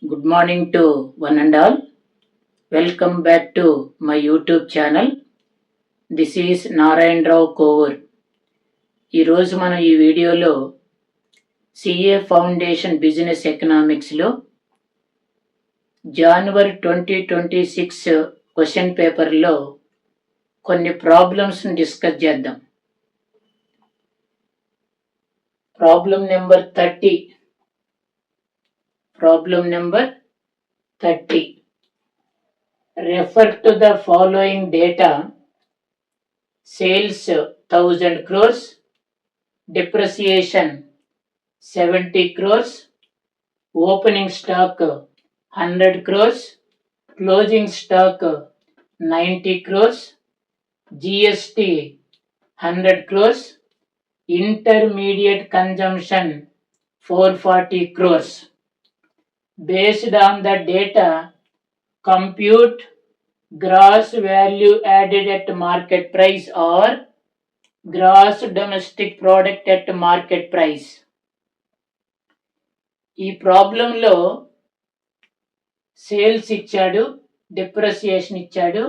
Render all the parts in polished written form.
Good morning to one and all. Welcome back to my YouTube channel. This is Narayan Rao Kovur. ఈరోజు మనం ఈ వీడియోలో CA foundation business ఎకనామిక్స్లో జనవరి 2026 question పేపర్లో కొన్ని ప్రాబ్లమ్స్ని డిస్కస్ చేద్దాం. Problem number 30. Refer to the following data: sales 1000 crores, depreciation 70 crores, opening stock 100 crores, closing stock 90 crores, GST 100 crores, intermediate consumption 440 crores. Based on the data, compute gross value added at market price or gross domestic product at market price. ఈ ప్రాబ్లంలో sales ఇచ్చాడు, depreciation ఇచ్చాడు,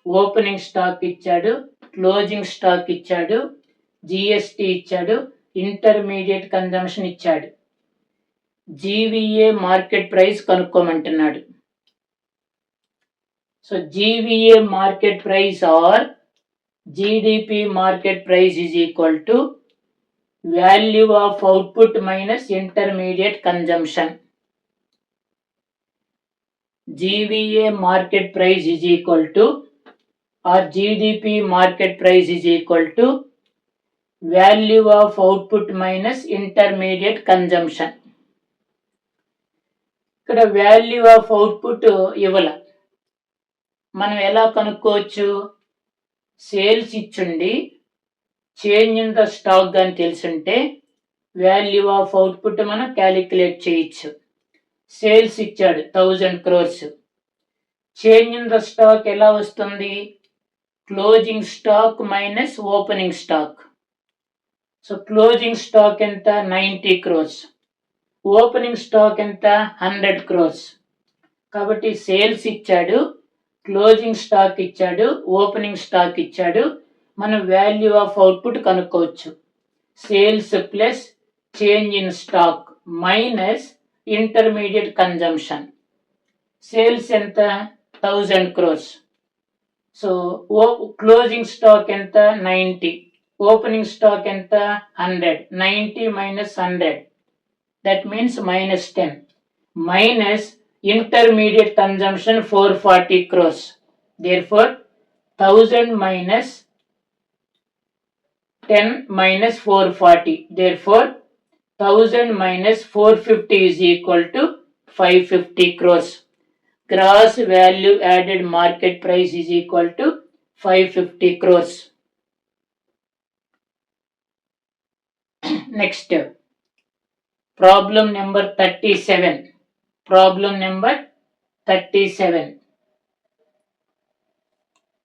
opening stock ఇచ్చాడు, closing stock ఇచ్చాడు, GST ఇచ్చాడు, intermediate consumption ఇచ్చాడు. GVA market price కనుక్కోమంటున్నాడు. So GVA market price or GDP market price is equal to value of output minus intermediate consumption. GVA market price is equal to or GDP market price is equal to value of output minus intermediate consumption. ఇక్కడ value of output ఇవ్వాల. మనం ఎలా కనుక్కోవచ్చు? Sales ఇచ్చుండి change in the stock అని తెలుసుంటే value of output మనం calculate చేయొచ్చు. సేల్స్ ఇచ్చాడు 1000 crores. Change in the stock ఎలా వస్తుంది? Closing stock minus opening stock. So closing stock ఎంత? 90 crores. ఓపెనింగ్ స్టాక్ ఎంత? 100 crores. కాబట్టి సేల్స్ ఇచ్చాడు, క్లోజింగ్ స్టాక్ ఇచ్చాడు, ఓపెనింగ్ స్టాక్ ఇచ్చాడు. మనం వాల్యూ ఆఫ్ అవుట్పుట్ కనుక్కోవచ్చు. Sales plus change in stock minus intermediate consumption. Sales ఎంత? 1000 crores. సో క్లోజింగ్ స్టాక్ ఎంత? 90. ఓపెనింగ్ స్టాక్ ఎంత? 100. 90 minus 100, that means minus 10, minus intermediate consumption 440 crores. Therefore 1000 minus 10 minus 440, therefore 1000 minus 450 is equal to 550 crores. Gross value added market price is equal to 550 crores. Next, problem number 37.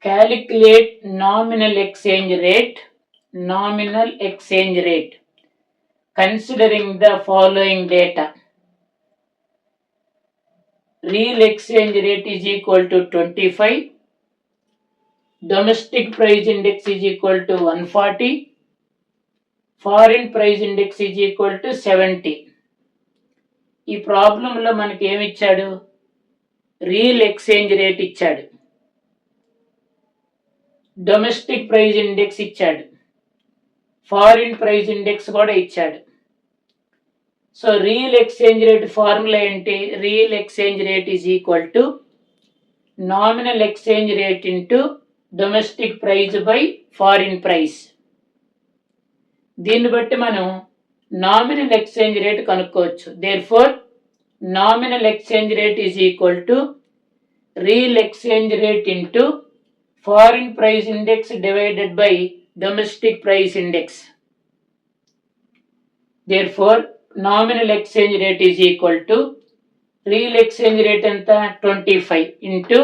Calculate nominal exchange rate considering the following data. Real exchange rate is equal to 25, domestic price index is equal to 140, foreign price index is equal to 70. ఈ ప్రాబ్లంలో మనకి ఏమి ఇచ్చాడు? Real exchange rate ఇచ్చాడు, domestic price index ఇచ్చాడు, foreign price index కూడా ఇచ్చాడు. So real exchange rate formula ఏంటి? Real exchange rate is equal to nominal exchange rate into domestic price by foreign price. దీన్ని బట్టి మనం నామినల్ ఎక్స్చేంజ్ రేట్ కనుక్కోవచ్చు. Therefore nominal exchange rate is equal to real exchange rate into foreign price index divided by domestic price index. Therefore nominal exchange rate is equal to real exchange rate ఎంత? 25 into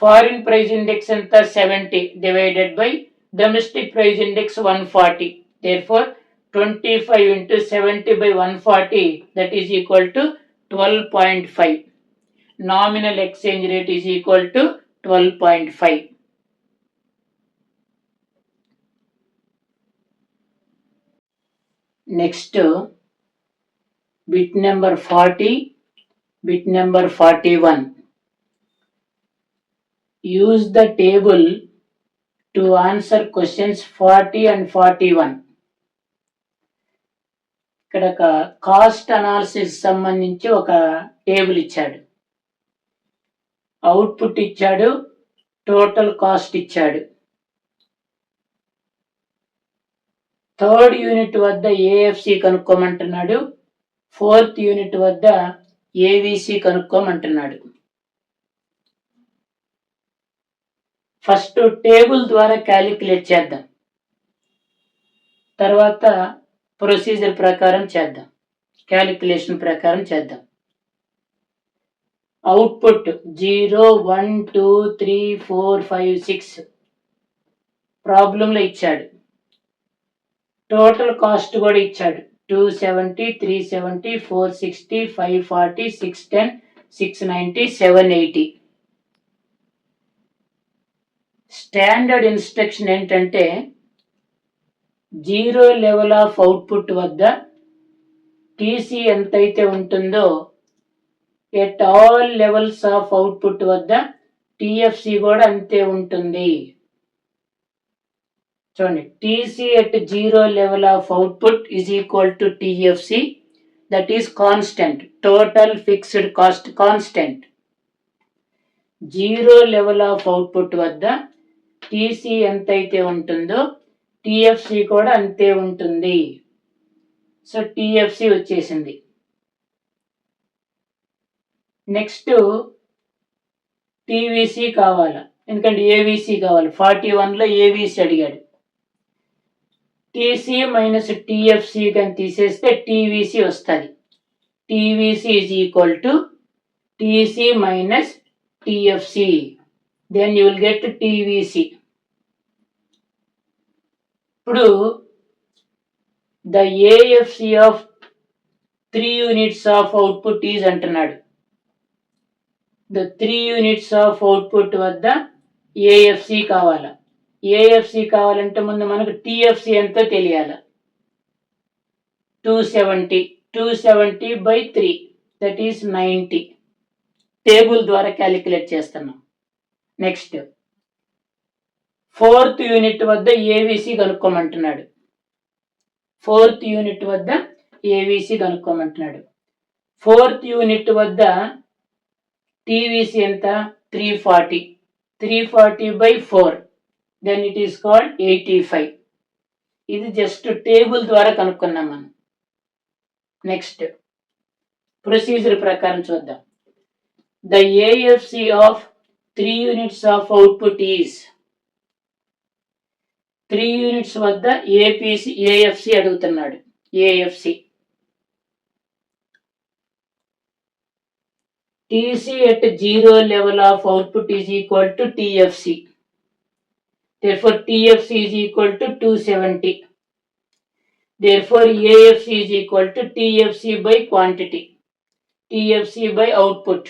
foreign price index ఎంత? 70 divided by domestic price index 140. Therefore 25 into 70 by 140, that is equal to 12.5. Nominal exchange rate is equal to 12.5. Next, bit number 40, bit number 41. Use the table to answer questions 40 and 41. ఇక్కడ ఒక cost analysis సంబంధించి ఒక table ఇచ్చాడు, output ఇచ్చాడు, total cost ఇచ్చాడు. Third unit వద్ద AFC కనుక్కోమంటున్నాడు, fourth unit వద్ద AVC కనుక్కోమంటున్నాడు. First table ద్వారా క్యాలిక్యులేట్ చేద్దాం, తర్వాత ప్రొసీజర్ ప్రకారం చేద్దాం, క్యాలిక్యులేషన్ ప్రకారం చేద్దాం. అవుట్పుట్ 0 1 2 3 4 5 6 ప్రాబ్లంలో ఇచ్చాడు. టోటల్ కాస్ట్ కూడా ఇచ్చాడు, 270 370 460 540 610 690 780. స్టాండర్డ్ ఇన్స్ట్రక్షన్ ఏంటంటే 0 లెవెల్ ఆఫ్ అవుట్పుట్ వద్ద టీసీ ఎంతైతే ఉంటుందో at all levels of output వద్ద టిఎఫ్సి కూడా అంతే ఉంటుంది. చూడండి, TC at 0 level of output is equal to TFC, that is constant, total fixed cost constant. 0 level of output వద్ద టీసీ ఎంతైతే ఉంటుందో టిఎఫ్సి కూడా అంతే ఉంటుంది. సో టిఎఫ్సి వచ్చేసింది. నెక్స్ట్ టీవీసీ కావాలా, ఎందుకంటే ఏవిసి కావాలి. 41లో ఏవిసి అడిగాడు. టీసీ మైనస్ టిఎఫ్సి కానీ తీసేస్తే టీవీసీ వస్తుంది. TVC is equal to TC minus TFC, then you will get TVC. ఇప్పుడు the AFC of 3 units of output is అంటున్నాడు. ద 3 యూనిట్స్ ఆఫ్ అవుట్పుట్ వద్ద ఏఎఫ్సి కావాలా. ఏఎఫ్సి కావాలంటే ముందు మనకు టిఎఫ్సి ఎంతో తెలియాలి. 270 by 3 దట్ ఈస్ 90. టేబుల్ ద్వారా క్యాలిక్యులేట్ చేస్తున్నాం. నెక్స్ట్ ఫోర్త్ యూనిట్ వద్ద ఏవిసి కనుక్కోమంటున్నాడు. ఫోర్త్ యూనిట్ వద్ద ఏవిసి కనుక్కోమంటున్నాడు. ఫోర్త్ యూనిట్ వద్ద టీవీసీ ఎంత, 340. 340 by 4, then it is called 85. ఇది జస్ట్ టేబుల్ ద్వారా కనుక్కున్నాం మనం. నెక్స్ట్ ప్రొసీజర్ ప్రకారం చూద్దాం. The AFC of 3 units of output is, 3 units వద్ద ఏఎఫ్సి అడుగుతున్నాడు. AFC TC at 0 level of output is equal to TFC. Therefore TFC is equal to 270. Therefore AFC is equal to TFC by quantity, TFC by output.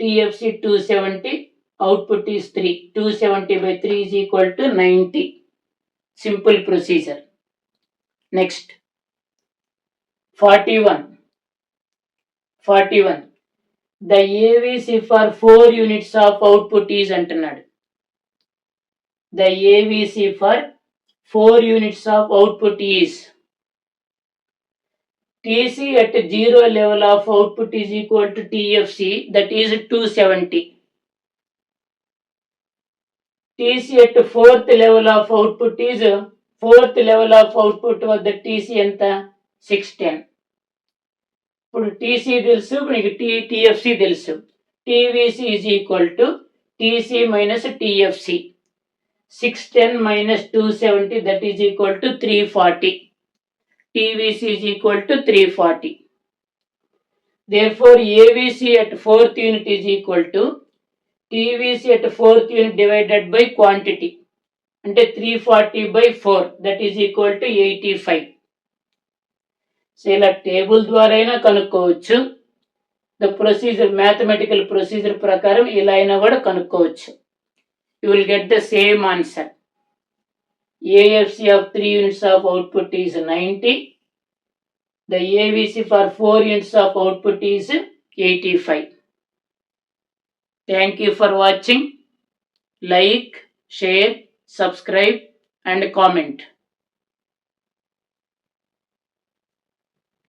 TFC 270, output is 3. 270 by 3 is equal to 90. Simple procedure. Next 41. The AVC for 4 units of output is అంటున్నాడు. The AVC for 4 units of output is TC at 0 level of output is equal to TFC, that is 270. TC at 4th level of output is 4th level of output వద్ద TC ఎంత, 610. ఇప్పుడు TC తెలుసు, మనకి TFC తెలుసు. TVC is equal to TC minus TFC. 610 minus 270, that is equal to 340. TVC is equal to 340. Therefore AVC at 4th unit is equal to TVC at 4th unit divided by quantity, అంటే 340 by 4, that is equal to 85. So ఇలా table ద్వారా అయినా కనుక్కోవచ్చు, the procedure mathematical procedure ప్రకారం ఇలా అయినా కూడా కనుక్కోవచ్చు. You will get the same answer. AFC of 3 units of output is 90. The AVC for 4 units of output is 85. Thank you for watching. Like, share, subscribe and comment.